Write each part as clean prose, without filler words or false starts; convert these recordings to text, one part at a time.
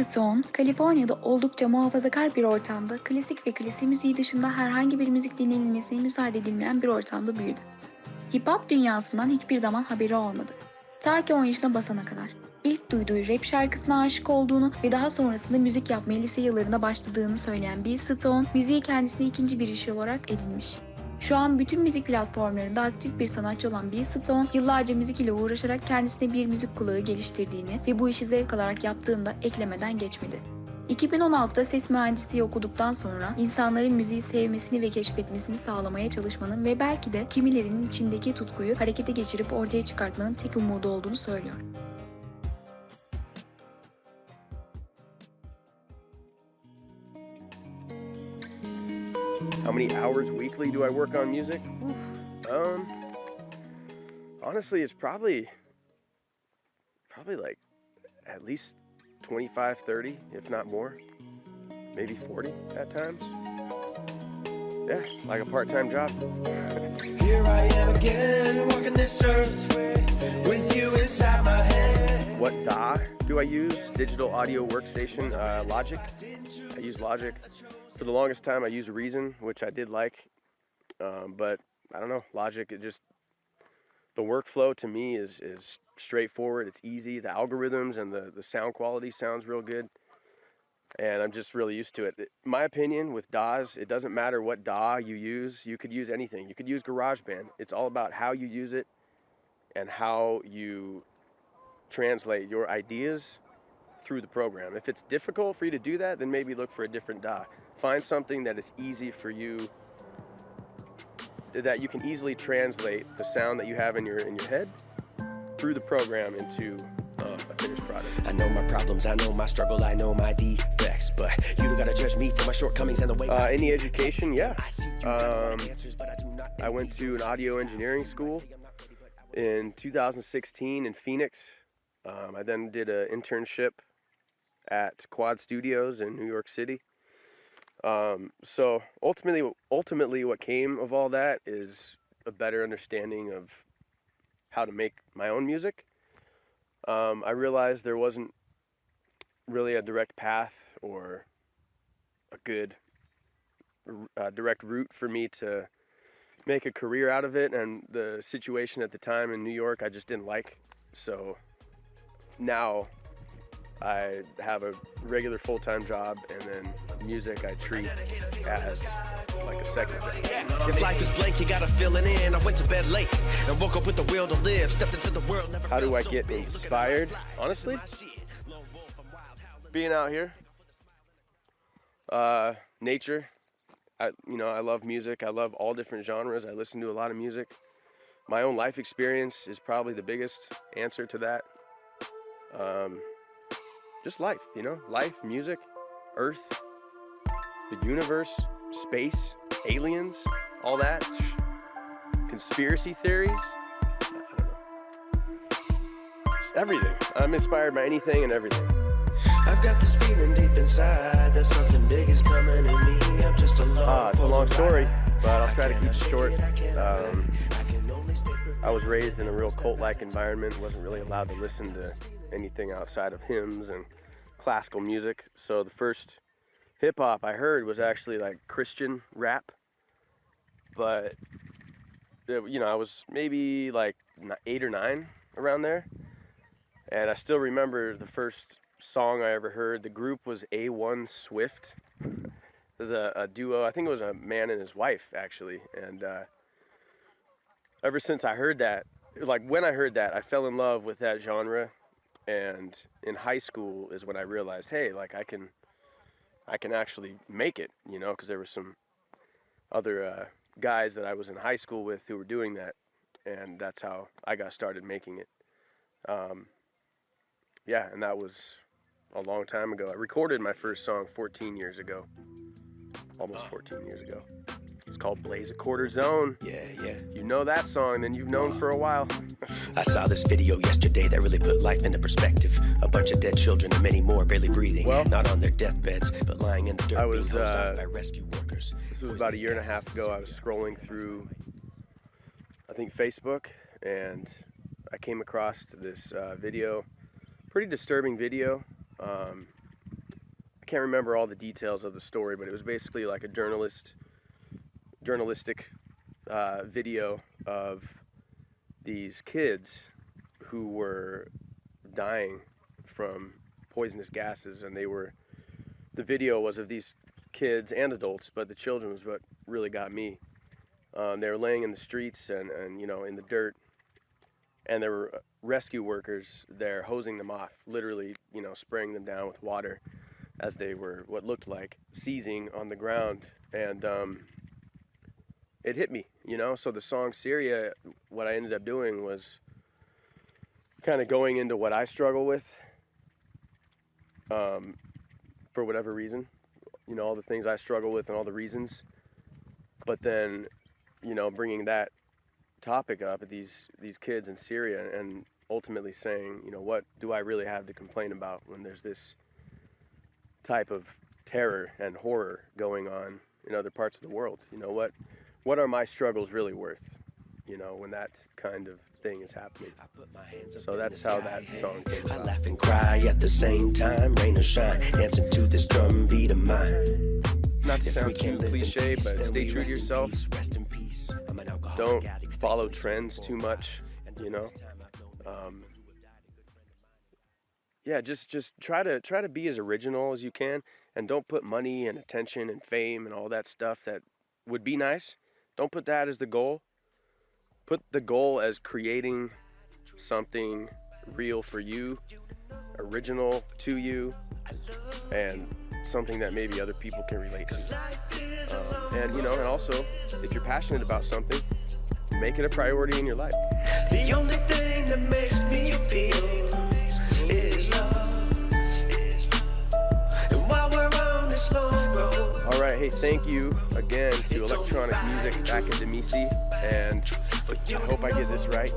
Stone, Kaliforniya'da oldukça muhafazakar bir ortamda klasik ve klasi müziği dışında herhangi bir müzik dinlenilmesine müsaade edilmeyen bir ortamda büyüdü. Hip-hop dünyasından hiçbir zaman haberi olmadı. Ta ki 10 yaşına basana kadar. İlk duyduğu rap şarkısına aşık olduğunu ve daha sonrasında müzik yapmaya lise yıllarında başladığını söyleyen Bill Stone, müziği kendisine ikinci bir iş olarak edinmiş. Şu an bütün müzik platformlarında aktif bir sanatçı olan Bill Stone, yıllarca müzik ile uğraşarak kendisine bir müzik kulağı geliştirdiğini ve bu işi zevk alarak yaptığını da eklemeden geçmedi. 2016'da ses mühendisliği okuduktan sonra insanların müziği sevmesini ve keşfetmesini sağlamaya çalışmanın ve belki de kimilerinin içindeki tutkuyu harekete geçirip ortaya çıkartmanın tek umudu olduğunu söylüyor. How many hours weekly do I work on music? Honestly, it's probably like at least 25, 30, if not more. Maybe 40 at times. Yeah, like a part-time job. Here I am again, walking this earth with you inside my head. What DAW do I use? Digital Audio Workstation, Logic. I use Logic. For the longest time, I used Reason, which I did like, but I don't know, Logic, the workflow to me is straightforward, it's easy, the algorithms and the sound quality sounds real good, and I'm just really used to it. In my opinion, with DAWs, it doesn't matter what DAW you use, you could use anything. You could use GarageBand. It's all about how you use it and how you translate your ideas through the program. If it's difficult for you to do that, then maybe look for a different DAW. Find something that is easy for you, that you can easily translate the sound that you have in your head through the program into a finished product. I know my problems, I know my struggle, I know my defects, but you don't gotta judge me for my shortcomings and the way any education, yeah. I went to an audio engineering school in 2016 in Phoenix. I then did an internship at Quad Studios in New York City. So ultimately what came of all that is a better understanding of how to make my own music. I realized there wasn't really a direct path or a good direct route for me to make a career out of it, and the situation at the time in New York I just didn't like. So now I have a regular full-time job, and then music I treat as like a second job. If life is blank, you gotta fill it in. I went to bed late and woke up with the will to live. Stepped into the world, never How do I felt so get big. inspired? Honestly, being out here, nature. I love music. I love all different genres. I listen to a lot of music. My own life experience is probably the biggest answer to that. Just life, life, music, earth, the universe, space, aliens, all that, conspiracy theories, I don't know, just everything. I'm inspired by anything and everything. I've got this feeling deep inside that something big is coming to me. I'm just alone. It's a long story, but I'll try to keep it short. I was raised in a real cult-like environment, wasn't really allowed to listen to anything outside of hymns and classical music. So the first hip-hop I heard was actually like Christian rap. But, I was maybe like 8 or 9 around there. And I still remember the first song I ever heard. The group was A1 Swift. It was a duo. I think it was a man and his wife, actually. And ever since I heard that, like when I heard that, I fell in love with that genre. And in high school is when I realized, hey, like I can actually make it, because there were some other guys that I was in high school with who were doing that, and that's how I got started making it. And that was a long time ago. I recorded my first song 14 years ago, almost 14 years ago. It's called Blaze a Quarter Zone. Yeah. If you know that song, then you've known for a while. I saw this video yesterday that really put life into perspective. A bunch of dead children and many more barely breathing. Well, not on their deathbeds, but lying in the dirt being hosed off by rescue rescue workers. This was about a year and a half ago. I was scrolling through, I think, Facebook, and I came across this video, pretty disturbing video. can't remember all the details of the story, but it was basically like a journalistic video of these kids who were dying from poisonous gases, and the video was of these kids and adults, but the children was what really got me. They were laying in the streets and in the dirt, and there were rescue workers there hosing them off, literally, spraying them down with water as they were what looked like seizing on the ground. And it hit me, so the song Syria, what I ended up doing was kind of going into what I struggle with, for whatever reason, all the things I struggle with and all the reasons, but then, bringing that topic up at these kids in Syria, and ultimately saying, what do I really have to complain about when there's this type of terror and horror going on in other parts of the world? What are my struggles really worth, when that kind of thing is happening? So that's how that song came about. I laugh and cry at the same time, rain or shine, dancing to this drum beat of mine. Not to sound too cliche, but stay true to yourself. Don't follow trends too much, Yeah, just try to be as original as you can, and don't put money and attention and fame and all that stuff that would be nice. Don't put that as the goal. Put the goal as creating something real for you, original to you, and something that maybe other people can relate to. And also, if you're passionate about something, make it a priority in your life. The only thing that makes me feel is love. And while we're on this long road. All right, hey, thank you again to Electronic Music Akademi'nin, and I hope I get this right.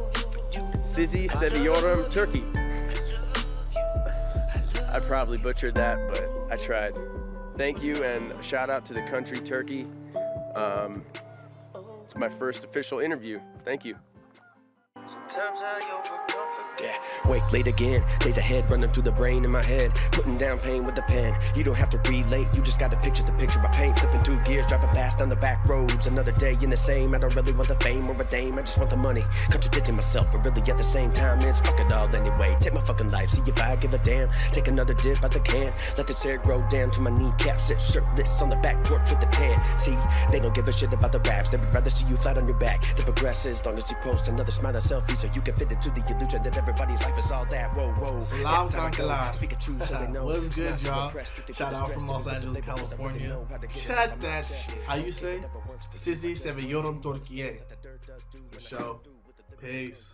Sizi seviyorum Turkey. I probably butchered that, but I tried. Thank you, and shout out to the country Turkey. It's my first official interview. Thank you. Yeah, wake late again, days ahead running through the brain in my head, putting down pain with the pen. You don't have to relate, you just gotta picture the picture I paint. Flipping through gears, driving fast down the back roads. Another day in the same, I don't really want the fame or a dame, I just want the money. Contradicting myself, but really at the same time it's fuck it all anyway. Take my fucking life, see if I give a damn. Take another dip out the can, let this hair grow down to my kneecaps. Sit shirtless on the back porch with the tan. See, they don't give a shit about the raps, they would rather see you flat on your back. They progress as long as you post another smile and selfie, so you can fit into the illusion that everybody's life is all that. Whoa, whoa. Salam kankalar. What's good, y'all? Shout out from Los Angeles, California. Cut that shit. How you say? Sizi seviyorum Türkiye. For sure. Peace.